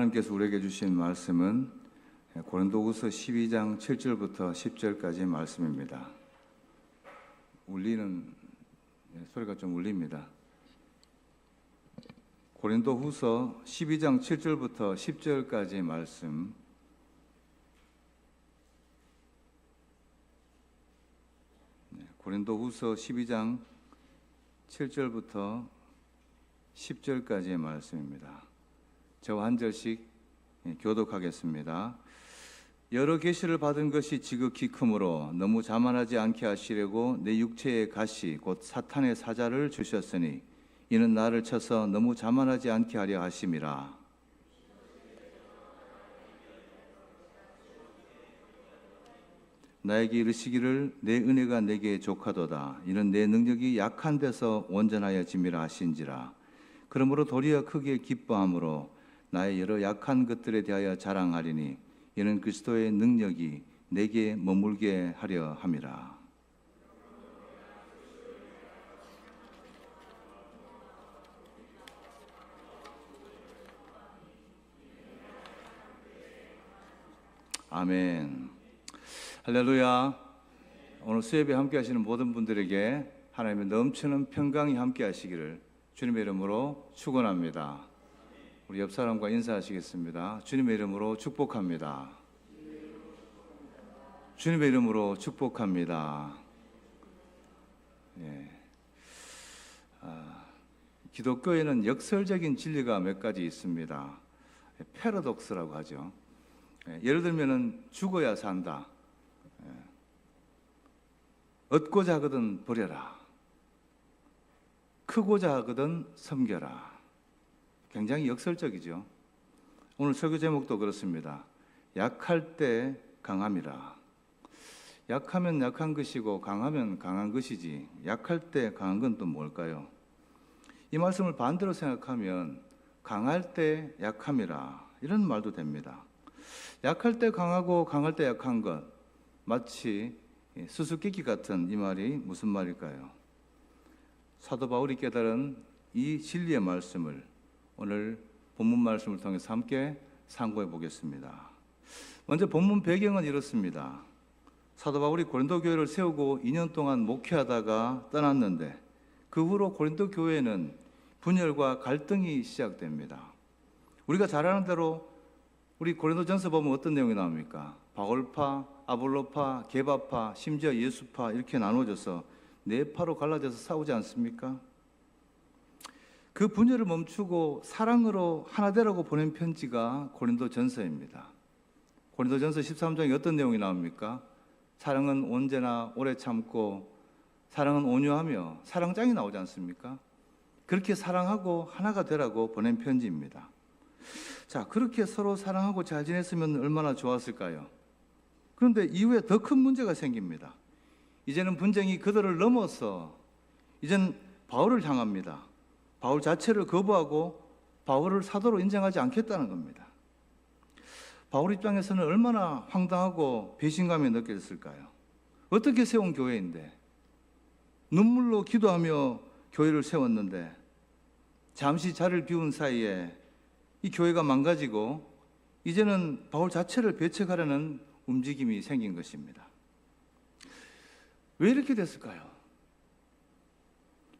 하나님께서 우리에게 주신 말씀은 고린도후서 12장 7절부터 10절까지의 말씀입니다. 소리가 좀 울립니다. 고린도후서 12장 7절부터 10절까지의 말씀. 고린도후서 12장 7절부터 10절까지의 말씀입니다. 저와 한 절씩 교독하겠습니다. 여러 계시를 받은 것이 지극히 크므로 너무 자만하지 않게 하시려고 내 육체의 가시 곧 사탄의 사자를 주셨으니 이는 나를 쳐서 너무 자만하지 않게 하려 하심이라. 나에게 이르시기를 내 은혜가 내게 족하도다. 이는 내 능력이 약한 데서 온전하여짐이라 하신지라. 그러므로 도리어 크게 기뻐함으로 나의 여러 약한 것들에 대하여 자랑하리니 이는 그리스도의 능력이 내게 머물게 하려 함이라. 아멘. 할렐루야. 오늘 수협에 함께 하시는 모든 분들에게 하나님의 넘치는 평강이 함께 하시기를 주님의 이름으로 축원합니다. 우리 옆 사람과 인사하시겠습니다. 주님의 이름으로 축복합니다. 주님의 이름으로 축복합니다. 기독교에는 역설적인 진리가 몇 가지 있습니다. 패러독스라고 하죠. 예를 들면은 죽어야 산다. 얻고자 하거든 버려라. 크고자 하거든 섬겨라. 굉장히 역설적이죠. 오늘 설교 제목도 그렇습니다. 약할 때 강함이라. 약하면 약한 것이고 강하면 강한 것이지 약할 때 강한 건 또 뭘까요? 이 말씀을 반대로 생각하면 강할 때 약함이라 이런 말도 됩니다. 약할 때 강하고 강할 때 약한 것 마치 수수께끼 같은 이 말이 무슨 말일까요? 사도 바울이 깨달은 이 진리의 말씀을 오늘 본문 말씀을 통해서 함께 상고해 보겠습니다. 먼저 본문 배경은 이렇습니다. 사도 바울이 고린도 교회를 세우고 2년 동안 목회하다가 떠났는데 그 후로 고린도 교회는 분열과 갈등이 시작됩니다. 우리가 잘 아는 대로 우리 고린도전서 보면 어떤 내용이 나옵니까? 바울파, 아볼로파, 게바파, 심지어 예수파 이렇게 나눠져서 네 파로 갈라져서 싸우지 않습니까? 그 분열을 멈추고 사랑으로 하나 되라고 보낸 편지가 고린도전서입니다. 고린도전서 13장에 어떤 내용이 나옵니까? 사랑은 언제나 오래 참고 사랑은 온유하며 사랑장이 나오지 않습니까? 그렇게 사랑하고 하나가 되라고 보낸 편지입니다. 자, 그렇게 서로 사랑하고 잘 지냈으면 얼마나 좋았을까요? 그런데 이후에 더 큰 문제가 생깁니다. 이제는 분쟁이 그들을 넘어서 이제는 바울을 향합니다. 바울 자체를 거부하고 바울을 사도로 인정하지 않겠다는 겁니다. 바울 입장에서는 얼마나 황당하고 배신감이 느껴졌을까요? 어떻게 세운 교회인데 눈물로 기도하며 교회를 세웠는데 잠시 자리를 비운 사이에 이 교회가 망가지고 이제는 바울 자체를 배척하려는 움직임이 생긴 것입니다. 왜 이렇게 됐을까요?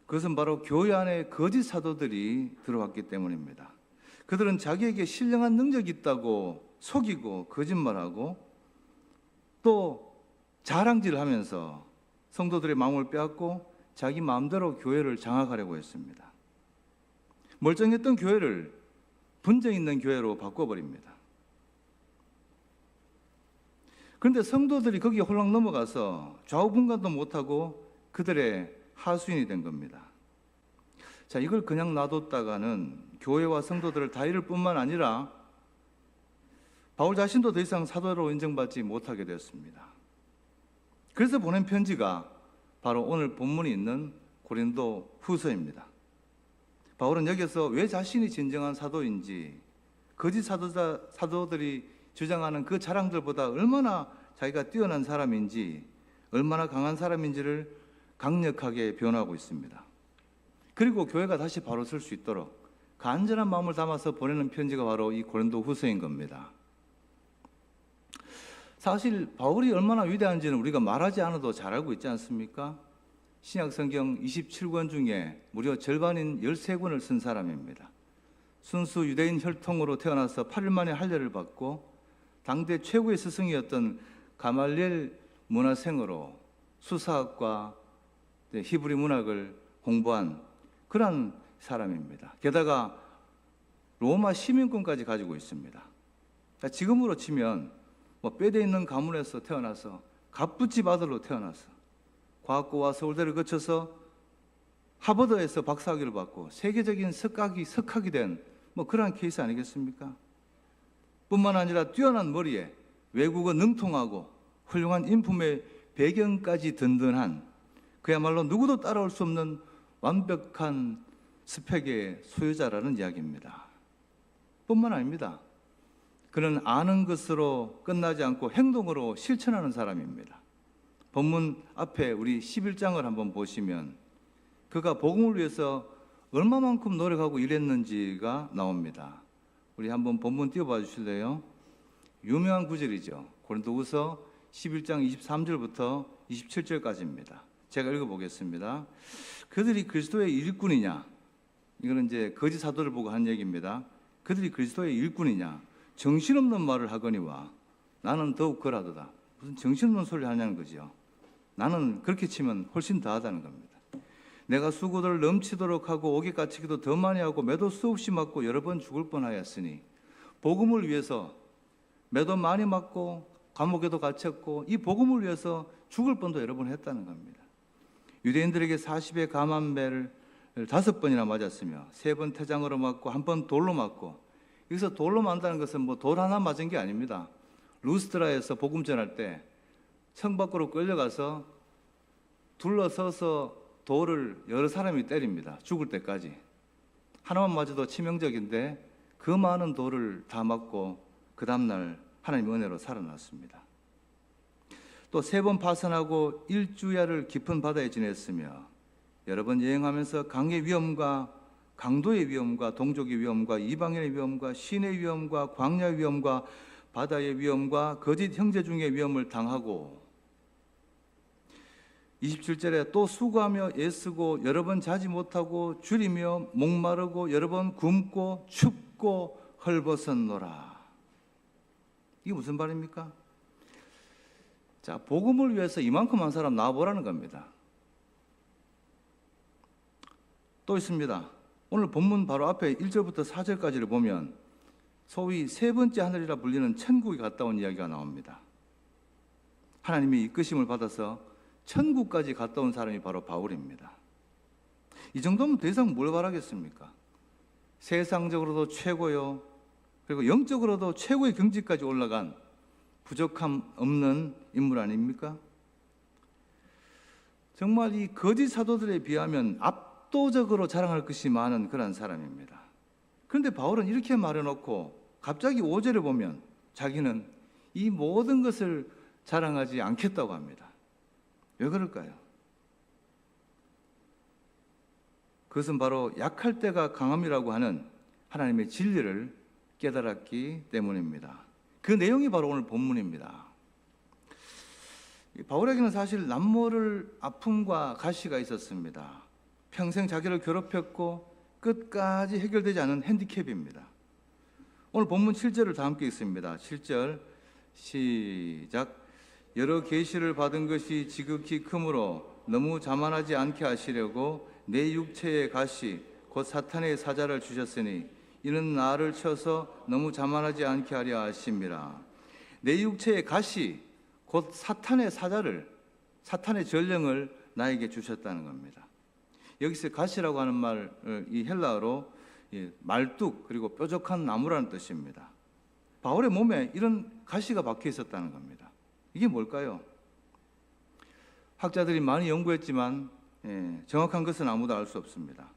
그것은 바로 교회 안에 거짓 사도들이 들어왔기 때문입니다. 그들은 자기에게 신령한 능력이 있다고 속이고 거짓말하고 또 자랑질을 하면서 성도들의 마음을 빼앗고 자기 마음대로 교회를 장악하려고 했습니다. 멀쩡했던 교회를 분쟁 있는 교회로 바꿔버립니다. 그런데 성도들이 거기에 홀랑 넘어가서 좌우분간도 못하고 그들의 하수인이 된 겁니다. 자, 이걸 그냥 놔뒀다가는 교회와 성도들을 다 잃을 뿐만 아니라 바울 자신도 더 이상 사도로 인정받지 못하게 되었습니다. 그래서 보낸 편지가 바로 오늘 본문이 있는 고린도 후서입니다. 바울은 여기서 왜 자신이 진정한 사도인지 거짓 사도들이 주장하는 그 자랑들보다 얼마나 자기가 뛰어난 사람인지 얼마나 강한 사람인지를 강력하게 변화하고 있습니다. 그리고 교회가 다시 바로 설 수 있도록 간절한 마음을 담아서 보내는 편지가 바로 이 고린도후서인 겁니다. 사실 바울이 얼마나 위대한지는 우리가 말하지 않아도 잘 알고 있지 않습니까? 신약 성경 27권 중에 무려 절반인 13권을 쓴 사람입니다. 순수 유대인 혈통으로 태어나서 8일 만에 할례를 받고 당대 최고의 스승이었던 가말리엘 문화생으로 수사학과 히브리 문학을 공부한 그런 사람입니다. 게다가 로마 시민권까지 가지고 있습니다. 지금으로 치면 뼈대 있는 가문에서 태어나서 갑부집 아들로 태어나서 과학고와 서울대를 거쳐서 하버드에서 박사학위를 받고 세계적인 석학이 된 그러한 케이스 아니겠습니까? 뿐만 아니라 뛰어난 머리에 외국어 능통하고 훌륭한 인품의 배경까지 든든한 그야말로 누구도 따라올 수 없는 완벽한 스펙의 소유자라는 이야기입니다. 뿐만 아닙니다. 그는 아는 것으로 끝나지 않고 행동으로 실천하는 사람입니다. 본문 앞에 우리 11장을 한번 보시면 그가 복음을 위해서 얼마만큼 노력하고 일했는지가 나옵니다. 우리 한번 본문 띄워봐 주실래요? 유명한 구절이죠. 고린도후서 11장 23절부터 27절까지입니다. 제가 읽어보겠습니다. 그들이 그리스도의 일꾼이냐? 이거는 이제 거짓 사도를 보고 한 얘기입니다. 그들이 그리스도의 일꾼이냐? 정신없는 말을 하거니와 나는 더욱 그러하도다. 무슨 정신없는 소리를 하냐는 거죠. 나는 그렇게 치면 훨씬 더하다는 겁니다. 내가 수고를 넘치도록 하고 옥에 갇히기도 더 많이 하고 매도 수없이 맞고 여러 번 죽을 뻔하였으니 복음을 위해서 매도 많이 맞고 감옥에도 갇혔고 이 복음을 위해서 죽을 뻔도 여러 번 했다는 겁니다. 유대인들에게 40의 감암매를 5번이나 맞았으며 3번 태장으로 맞고 1번 돌로 맞고, 여기서 돌로 맞다는 것은 돌 하나 맞은 게 아닙니다. 루스트라에서 복음 전할 때 성 밖으로 끌려가서 둘러서서 돌을 여러 사람이 때립니다. 죽을 때까지. 하나만 맞아도 치명적인데 그 많은 돌을 다 맞고 그 다음날 하나님의 은혜로 살아났습니다. 또 3번 파선하고 1주야를 깊은 바다에 지냈으며 여러 번 여행하면서 강의 위험과 강도의 위험과 동족의 위험과 이방인의 위험과 신의 위험과 광야의 위험과 바다의 위험과 거짓 형제 중의 위험을 당하고 27절에 또 수고하며 애쓰고 여러 번 자지 못하고 줄이며 목마르고 여러 번 굶고 춥고 헐벗었노라. 이게 무슨 말입니까? 자, 복음을 위해서 이만큼 한 사람 나와보라는 겁니다. 또 있습니다. 오늘 본문 바로 앞에 1절부터 4절까지를 보면 소위 3번째 하늘이라 불리는 천국에 갔다 온 이야기가 나옵니다. 하나님이 이끄심을 받아서 천국까지 갔다 온 사람이 바로 바울입니다. 이 정도면 더 이상 뭘 바라겠습니까? 세상적으로도 최고요, 그리고 영적으로도 최고의 경지까지 올라간 부족함 없는 인물 아닙니까? 정말 이 거짓 사도들에 비하면 압도적으로 자랑할 것이 많은 그런 사람입니다. 그런데 바울은 이렇게 말해놓고 갑자기 5절에 보면 자기는 이 모든 것을 자랑하지 않겠다고 합니다. 왜 그럴까요? 그것은 바로 약할 때가 강함이라고 하는 하나님의 진리를 깨달았기 때문입니다. 그 내용이 바로 오늘 본문입니다. 바울에게는 사실 남모를 아픔과 가시가 있었습니다. 평생 자기를 괴롭혔고 끝까지 해결되지 않은 핸디캡입니다. 오늘 본문 7절을 다 함께 읽습니다. 7절 시작. 여러 계시를 받은 것이 지극히 크므로 너무 자만하지 않게 하시려고 내 육체의 가시 곧 사탄의 사자를 주셨으니 이는 나를 쳐서 너무 자만하지 않게 하려 하심이라. 내 육체의 가시 곧 사탄의 사자를, 사탄의 전령을 나에게 주셨다는 겁니다. 여기서 가시라고 하는 말, 이 헬라어로 말뚝 그리고 뾰족한 나무라는 뜻입니다. 바울의 몸에 이런 가시가 박혀 있었다는 겁니다. 이게 뭘까요? 학자들이 많이 연구했지만 정확한 것은 아무도 알 수 없습니다.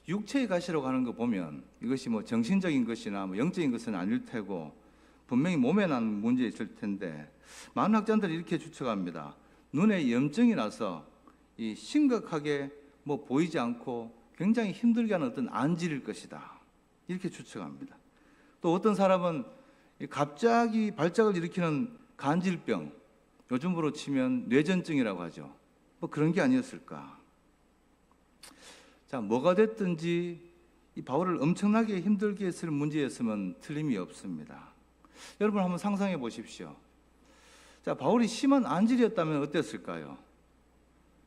육체의 가시라고 하는 거 보면 이것이 정신적인 것이나 영적인 것은 아닐 테고 분명히 몸에 난 문제 있을 텐데, 많은 학자들이 이렇게 추측합니다. 눈에 염증이 나서 심각하게 보이지 않고 굉장히 힘들게 하는 어떤 안질일 것이다. 이렇게 추측합니다. 또 어떤 사람은 갑자기 발작을 일으키는 간질병, 요즘으로 치면 뇌전증이라고 하죠. 뭐 그런 게 아니었을까. 자, 뭐가 됐든지 이 바울을 엄청나게 힘들게 했을 문제였으면 틀림이 없습니다. 여러분 한번 상상해 보십시오. 자, 바울이 심한 안질이었다면 어땠을까요?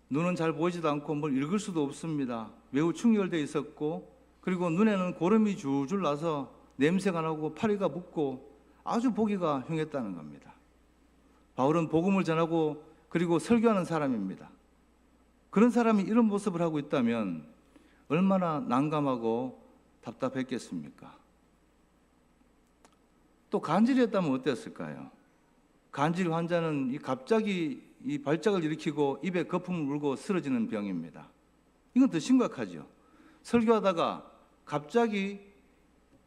눈은 잘 보이지도 않고 뭘 읽을 수도 없습니다. 매우 충혈되어 있었고, 그리고 눈에는 고름이 줄줄 나서 냄새가 나고 파리가 붓고 아주 보기가 흉했다는 겁니다. 바울은 복음을 전하고 그리고 설교하는 사람입니다. 그런 사람이 이런 모습을 하고 있다면 얼마나 난감하고 답답했겠습니까? 또 간질이었다면 어땠을까요? 간질 환자는 갑자기 이 발작을 일으키고 입에 거품을 물고 쓰러지는 병입니다. 이건 더 심각하죠. 설교하다가 갑자기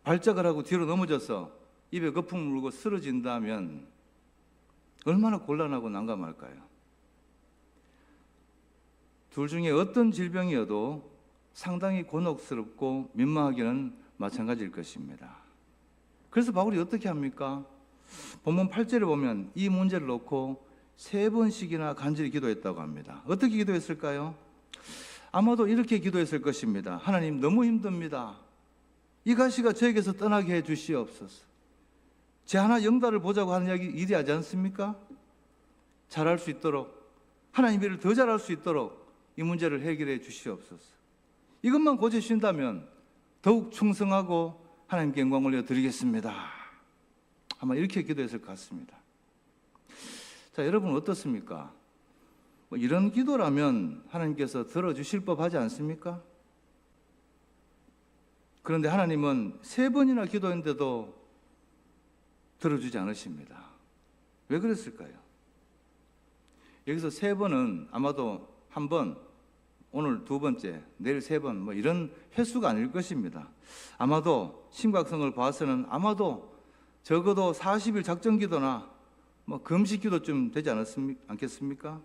발작을 하고 뒤로 넘어져서 입에 거품을 물고 쓰러진다면 얼마나 곤란하고 난감할까요? 둘 중에 어떤 질병이어도 상당히 곤혹스럽고 민망하기는 마찬가지일 것입니다. 그래서 바울이 어떻게 합니까? 본문 8절에 보면 이 문제를 놓고 3번씩이나 간절히 기도했다고 합니다. 어떻게 기도했을까요? 아마도 이렇게 기도했을 것입니다. 하나님, 너무 힘듭니다. 이 가시가 저에게서 떠나게 해 주시옵소서. 제 하나 영달을 보자고 하는 일이 하지 않습니까? 잘할 수 있도록, 하나님 일을 더 잘할 수 있도록 이 문제를 해결해 주시옵소서. 이것만 고쳐주신다면 더욱 충성하고 하나님께 영광 올려드리겠습니다. 아마 이렇게 기도했을 것 같습니다. 자, 여러분 어떻습니까? 뭐 이런 기도라면 하나님께서 들어주실 법하지 않습니까? 그런데 하나님은 3번이나 기도했는데도 들어주지 않으십니다. 왜 그랬을까요? 여기서 3번은 아마도 1번, 오늘 2번째, 내일 3번, 뭐 이런 횟수가 아닐 것입니다. 아마도 심각성을 봐서는 아마도 적어도 40일 작정기도나 뭐 금식기도쯤 되지 않겠습니까?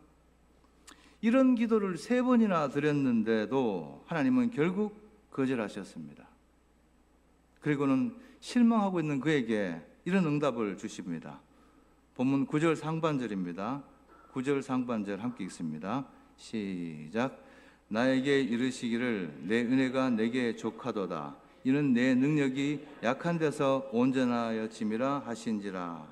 이런 기도를 3번이나 드렸는데도 하나님은 결국 거절하셨습니다. 그리고는 실망하고 있는 그에게 이런 응답을 주십니다. 본문 9절 상반절입니다. 9절 상반절 함께 읽습니다. 시작. 나에게 이르시기를 내 은혜가 내게 족하도다. 이는 내 능력이 약한 데서 온전하여짐이라 하신지라.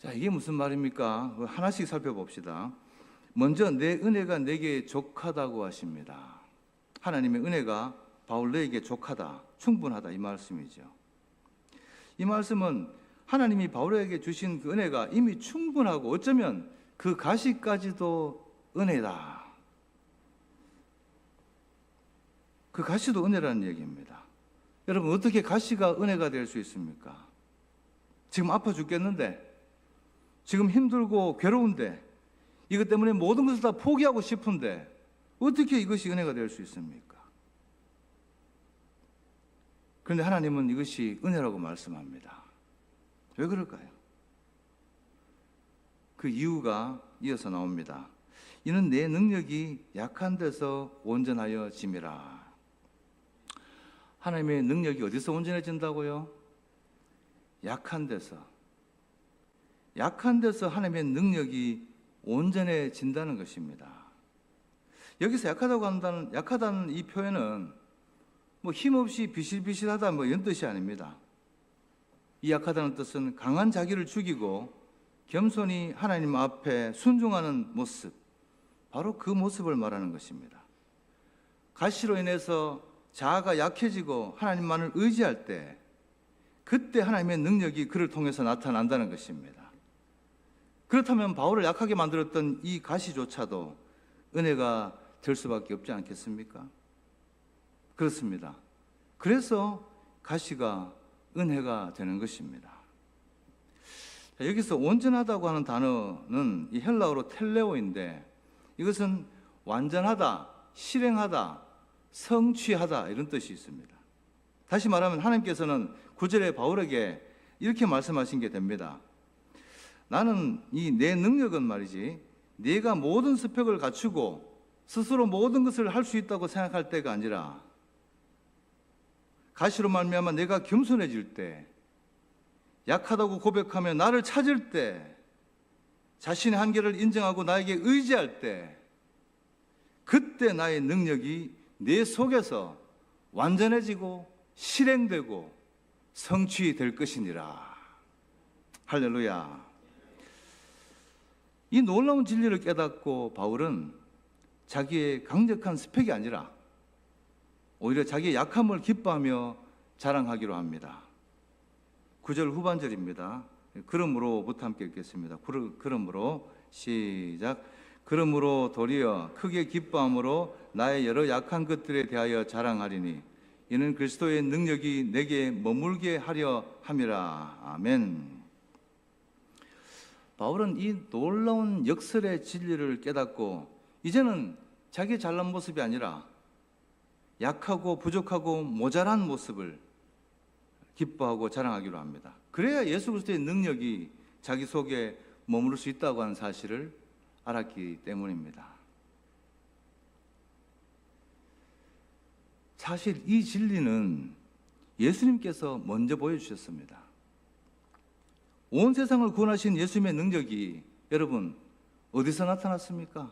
자, 이게 무슨 말입니까? 하나씩 살펴봅시다. 먼저 내 은혜가 내게 족하다고 하십니다. 하나님의 은혜가 바울 너에게 족하다, 충분하다 이 말씀이죠. 이 말씀은 하나님이 바울에게 주신 그 은혜가 이미 충분하고 어쩌면 그 가시까지도 은혜다. 그 가시도 은혜라는 얘기입니다. 여러분 어떻게 가시가 은혜가 될 수 있습니까? 지금 아파 죽겠는데, 지금 힘들고 괴로운데, 이것 때문에 모든 것을 다 포기하고 싶은데 어떻게 이것이 은혜가 될 수 있습니까? 그런데 하나님은 이것이 은혜라고 말씀합니다. 왜 그럴까요? 그 이유가 이어서 나옵니다. 이는 내 능력이 약한 데서 온전하여짐이라. 하나님의 능력이 어디서 온전해진다고요? 약한 데서. 약한 데서 하나님의 능력이 온전해진다는 것입니다. 여기서 약하다는 이 표현은 뭐 힘없이 비실비실하다 뭐 이런 뜻이 아닙니다. 이 약하다는 뜻은 강한 자기를 죽이고 겸손히 하나님 앞에 순종하는 모습, 바로 그 모습을 말하는 것입니다. 가시로 인해서 자아가 약해지고 하나님만을 의지할 때, 그때 하나님의 능력이 그를 통해서 나타난다는 것입니다. 그렇다면 바울을 약하게 만들었던 이 가시조차도 은혜가 될 수밖에 없지 않겠습니까? 그렇습니다. 그래서 가시가 은혜가 되는 것입니다. 여기서 온전하다고 하는 단어는 이 헬라어로 텔레오인데, 이것은 완전하다, 실행하다, 성취하다 이런 뜻이 있습니다. 다시 말하면 하나님께서는 9절에 바울에게 이렇게 말씀하신 게 됩니다. 나는 이 내 능력은 말이지, 네가 모든 스펙을 갖추고 스스로 모든 것을 할 수 있다고 생각할 때가 아니라 가시로 말미암아 내가 겸손해질 때, 약하다고 고백하며 나를 찾을 때, 자신의 한계를 인정하고 나에게 의지할 때, 그때 나의 능력이 내 속에서 완전해지고 실행되고 성취될 것이니라. 할렐루야. 이 놀라운 진리를 깨닫고 바울은 자기의 강력한 스펙이 아니라 오히려 자기의 약함을 기뻐하며 자랑하기로 합니다. 9절 후반절입니다. 그러므로부터 함께 읽겠습니다. 그러므로 시작. 그러므로 도리어 크게 기뻐함으로 나의 여러 약한 것들에 대하여 자랑하리니 이는 그리스도의 능력이 내게 머물게 하려 함이라. 아멘. 바울은 이 놀라운 역설의 진리를 깨닫고 이제는 자기의 잘난 모습이 아니라 약하고 부족하고 모자란 모습을 기뻐하고 자랑하기로 합니다. 그래야 예수 그리스도의 능력이 자기 속에 머무를 수 있다고 하는 사실을 알았기 때문입니다. 사실 이 진리는 예수님께서 먼저 보여주셨습니다. 온 세상을 구원하신 예수님의 능력이 여러분 어디서 나타났습니까?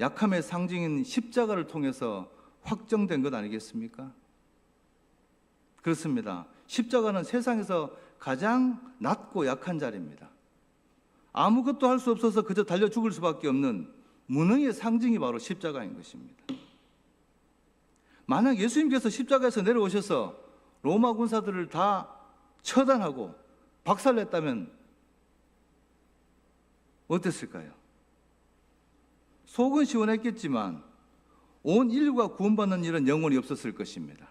약함의 상징인 십자가를 통해서 확정된 것 아니겠습니까? 그렇습니다. 십자가는 세상에서 가장 낮고 약한 자리입니다. 아무것도 할 수 없어서 그저 달려 죽을 수밖에 없는 무능의 상징이 바로 십자가인 것입니다. 만약 예수님께서 십자가에서 내려오셔서 로마 군사들을 다 처단하고 박살냈다면 어땠을까요? 속은 시원했겠지만 온 인류가 구원받는 일은 영원히 없었을 것입니다.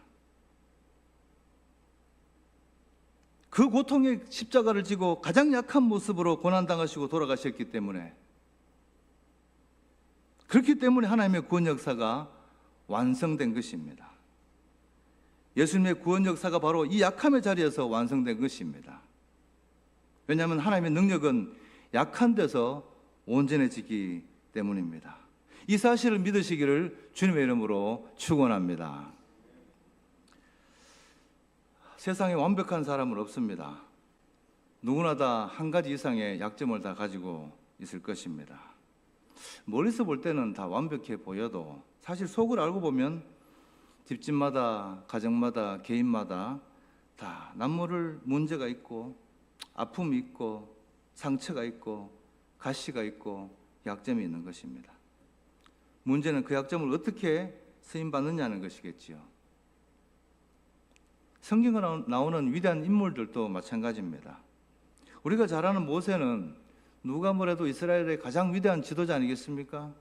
그 고통의 십자가를 지고 가장 약한 모습으로 고난당하시고 돌아가셨기 때문에, 그렇기 때문에 하나님의 구원 역사가 완성된 것입니다. 예수님의 구원 역사가 바로 이 약함의 자리에서 완성된 것입니다. 왜냐하면 하나님의 능력은 약한 데서 온전해지기 때문입니다. 이 사실을 믿으시기를 주님의 이름으로 축원합니다. 세상에 완벽한 사람은 없습니다. 누구나 다 한 가지 이상의 약점을 다 가지고 있을 것입니다. 멀리서 볼 때는 다 완벽해 보여도 사실 속을 알고 보면 집집마다, 가정마다, 개인마다 다 남모를 문제가 있고 아픔이 있고 상처가 있고 가시가 있고 약점이 있는 것입니다. 문제는 그 약점을 어떻게 쓰임받느냐는 것이겠지요. 성경에 나오는 위대한 인물들도 마찬가지입니다. 우리가 잘 아는 모세는 누가 뭐래도 이스라엘의 가장 위대한 지도자 아니겠습니까?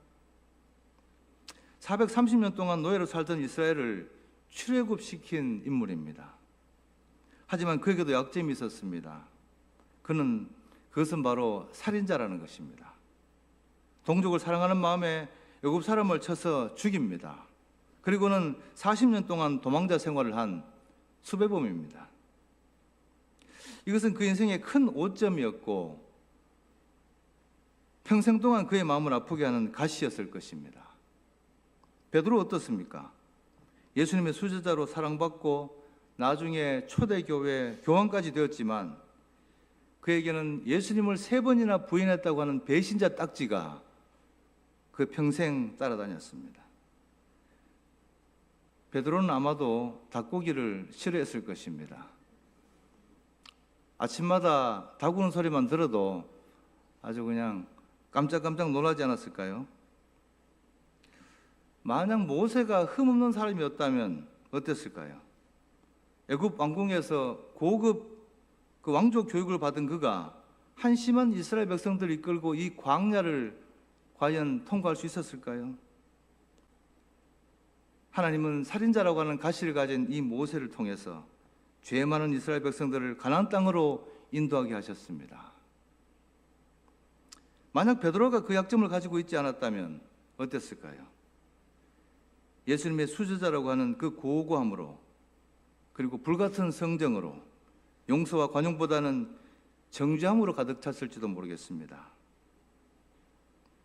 430년 동안 노예로 살던 이스라엘을 출애굽시킨 인물입니다. 하지만 그에게도 약점이 있었습니다. 그것은 바로 살인자라는 것입니다. 동족을 사랑하는 마음에 애굽 사람을 쳐서 죽입니다. 그리고는 40년 동안 도망자 생활을 한 수배범입니다. 이것은 그 인생의 큰 오점이었고 평생 동안 그의 마음을 아프게 하는 가시였을 것입니다. 베드로 어떻습니까? 예수님의 수제자로 사랑받고 나중에 초대교회 교황까지 되었지만 그에게는 예수님을 3번이나 부인했다고 하는 배신자 딱지가 그 평생 따라다녔습니다. 베드로는 아마도 닭고기를 싫어했을 것입니다. 아침마다 닭 우는 소리만 들어도 아주 그냥 깜짝깜짝 놀라지 않았을까요? 만약 모세가 흠없는 사람이었다면 어땠을까요? 애굽 왕궁에서 고급 그 왕족 교육을 받은 그가 한심한 이스라엘 백성들을 이끌고 이 광야를 과연 통과할 수 있었을까요? 하나님은 살인자라고 하는 가시를 가진 이 모세를 통해서 죄 많은 이스라엘 백성들을 가나안 땅으로 인도하게 하셨습니다. 만약 베드로가 그 약점을 가지고 있지 않았다면 어땠을까요? 예수님의 수제자라고 하는 그 고고함으로 그리고 불같은 성정으로 용서와 관용보다는 정죄함으로 가득 찼을지도 모르겠습니다.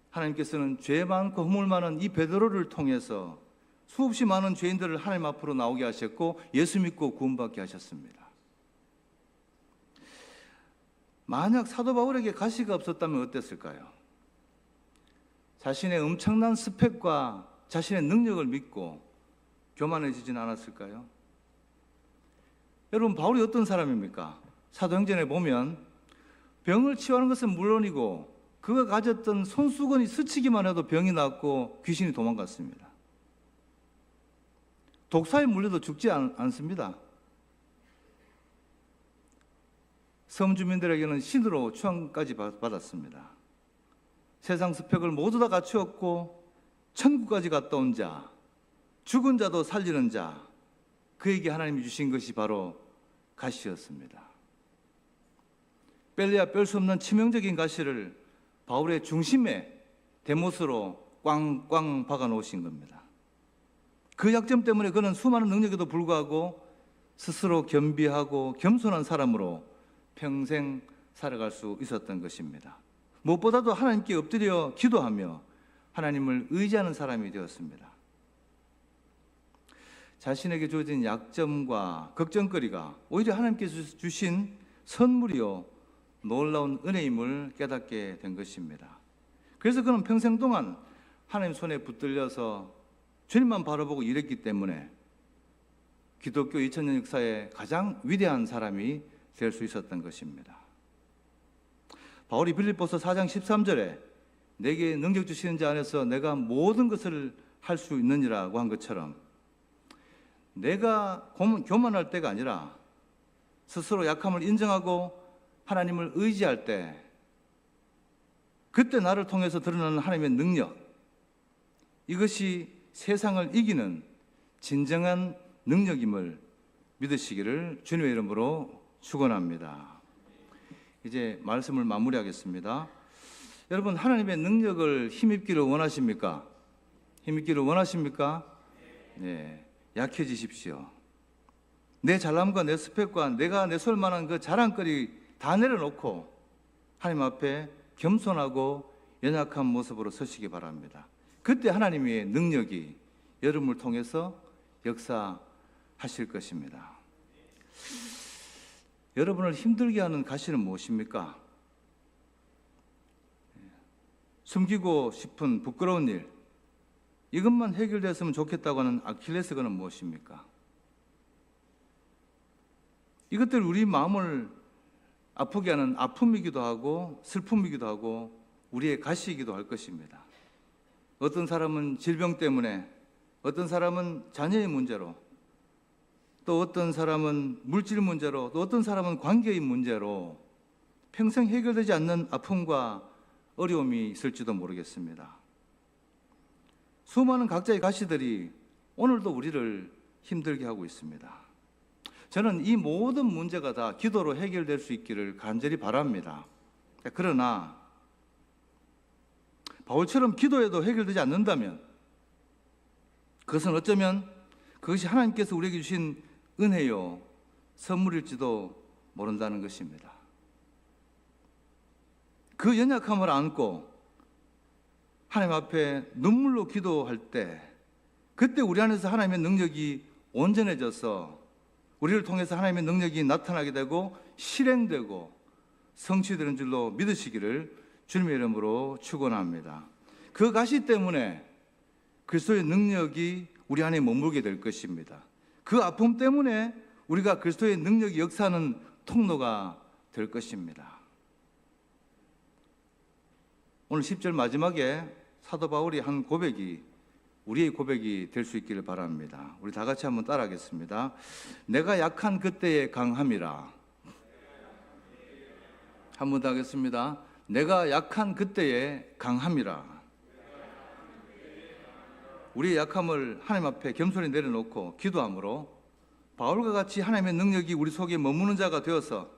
하나님께서는 죄 많고 허물 많은 이 베드로를 통해서 수없이 많은 죄인들을 하나님 앞으로 나오게 하셨고 예수 믿고 구원받게 하셨습니다. 만약 사도 바울에게 가시가 없었다면 어땠을까요? 자신의 엄청난 스펙과 자신의 능력을 믿고 교만해지진 않았을까요? 여러분, 바울이 어떤 사람입니까? 사도행전에 보면 병을 치유하는 것은 물론이고 그가 가졌던 손수건이 스치기만 해도 병이 낫고 귀신이 도망갔습니다. 독사에 물려도 죽지 않습니다. 섬 주민들에게는 신으로 추앙까지 받았습니다. 세상 스펙을 모두 다 갖추었고 천국까지 갔다 온 자, 죽은 자도 살리는 자, 그에게 하나님이 주신 것이 바로 가시였습니다. 뺄래야 뺄 수 없는 치명적인 가시를 바울의 중심에 대못으로 꽝꽝 박아 놓으신 겁니다. 그 약점 때문에 그는 수많은 능력에도 불구하고 스스로 겸비하고 겸손한 사람으로 평생 살아갈 수 있었던 것입니다. 무엇보다도 하나님께 엎드려 기도하며 하나님을 의지하는 사람이 되었습니다. 자신에게 주어진 약점과 걱정거리가 오히려 하나님께서 주신 선물이요 놀라운 은혜임을 깨닫게 된 것입니다. 그래서 그는 평생 동안 하나님 손에 붙들려서 주님만 바라보고 일했기 때문에 기독교 2000년 역사의 가장 위대한 사람이 될 수 있었던 것입니다. 바울이 빌립보서 4장 13절에 내게 능력 주시는 자 안에서 내가 모든 것을 할 수 있느니라고 한 것처럼 내가 교만할 때가 아니라 스스로 약함을 인정하고 하나님을 의지할 때 그때 나를 통해서 드러나는 하나님의 능력, 이것이 세상을 이기는 진정한 능력임을 믿으시기를 주님의 이름으로 축원합니다. 이제 말씀을 마무리하겠습니다. 여러분, 하나님의 능력을 힘입기를 원하십니까? 힘입기를 원하십니까? 네, 약해지십시오. 내 잘남과 내 스펙과 내가 내세울 만한 그 자랑거리 다 내려놓고 하나님 앞에 겸손하고 연약한 모습으로 서시기 바랍니다. 그때 하나님의 능력이 여러분을 통해서 역사하실 것입니다. 여러분을 힘들게 하는 가시는 무엇입니까? 숨기고 싶은 부끄러운 일, 이것만 해결됐으면 좋겠다고 하는 아킬레스건은 무엇입니까? 이것들 우리 마음을 아프게 하는 아픔이기도 하고 슬픔이기도 하고 우리의 가시이기도 할 것입니다. 어떤 사람은 질병 때문에, 어떤 사람은 자녀의 문제로, 또 어떤 사람은 물질 문제로, 또 어떤 사람은 관계의 문제로 평생 해결되지 않는 아픔과 어려움이 있을지도 모르겠습니다. 수많은 각자의 가시들이 오늘도 우리를 힘들게 하고 있습니다. 저는 이 모든 문제가 다 기도로 해결될 수 있기를 간절히 바랍니다. 그러나 바울처럼 기도해도 해결되지 않는다면 그것은 어쩌면 그것이 하나님께서 우리에게 주신 은혜요 선물일지도 모른다는 것입니다. 그 연약함을 안고 하나님 앞에 눈물로 기도할 때 그때 우리 안에서 하나님의 능력이 온전해져서 우리를 통해서 하나님의 능력이 나타나게 되고 실행되고 성취되는 줄로 믿으시기를 주님의 이름으로 축원합니다. 그 가시 때문에 그리스도의 능력이 우리 안에 머물게 될 것입니다. 그 아픔 때문에 우리가 그리스도의 능력이 역사하는 통로가 될 것입니다. 오늘 10절 마지막에 사도 바울이 한 고백이 우리의 고백이 될 수 있기를 바랍니다. 우리 다 같이 한번 따라하겠습니다. 내가 약한 그때의 강함이라. 한 번 더 하겠습니다. 내가 약한 그때의 강함이라. 우리의 약함을 하나님 앞에 겸손히 내려놓고 기도함으로 바울과 같이 하나님의 능력이 우리 속에 머무는 자가 되어서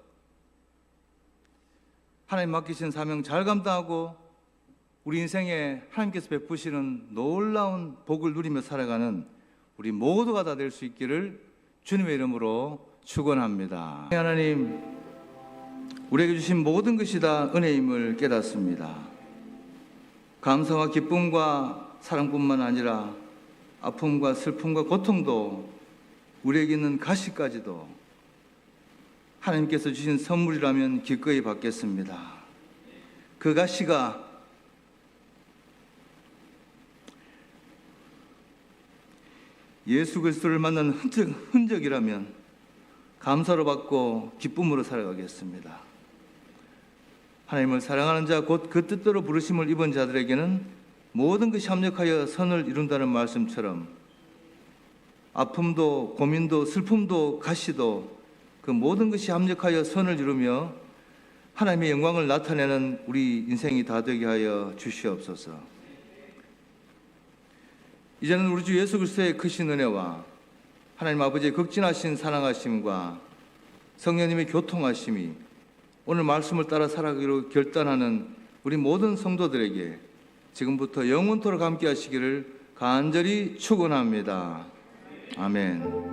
하나님 맡기신 사명 잘 감당하고 우리 인생에 하나님께서 베푸시는 놀라운 복을 누리며 살아가는 우리 모두가 다 될 수 있기를 주님의 이름으로 축원합니다. 하나님, 우리에게 주신 모든 것이 다 은혜임을 깨닫습니다. 감사와 기쁨과 사랑뿐만 아니라 아픔과 슬픔과 고통도 우리에게 있는 가시까지도 하나님께서 주신 선물이라면 기꺼이 받겠습니다. 그 가시가 예수 그리스도를 만난 흔적이라면 감사로 받고 기쁨으로 살아가겠습니다. 하나님을 사랑하는 자 곧 그 뜻대로 부르심을 입은 자들에게는 모든 것이 합력하여 선을 이룬다는 말씀처럼 아픔도 고민도 슬픔도 가시도 그 모든 것이 합력하여 선을 이루며 하나님의 영광을 나타내는 우리 인생이 다 되게 하여 주시옵소서. 이제는 우리 주 예수 그리스도의 크신 은혜와 하나님 아버지의 극진하신 사랑하심과 성령님의 교통하심이 오늘 말씀을 따라 살아가기로 결단하는 우리 모든 성도들에게 지금부터 영원토록 함께 하시기를 간절히 축원합니다. 아멘.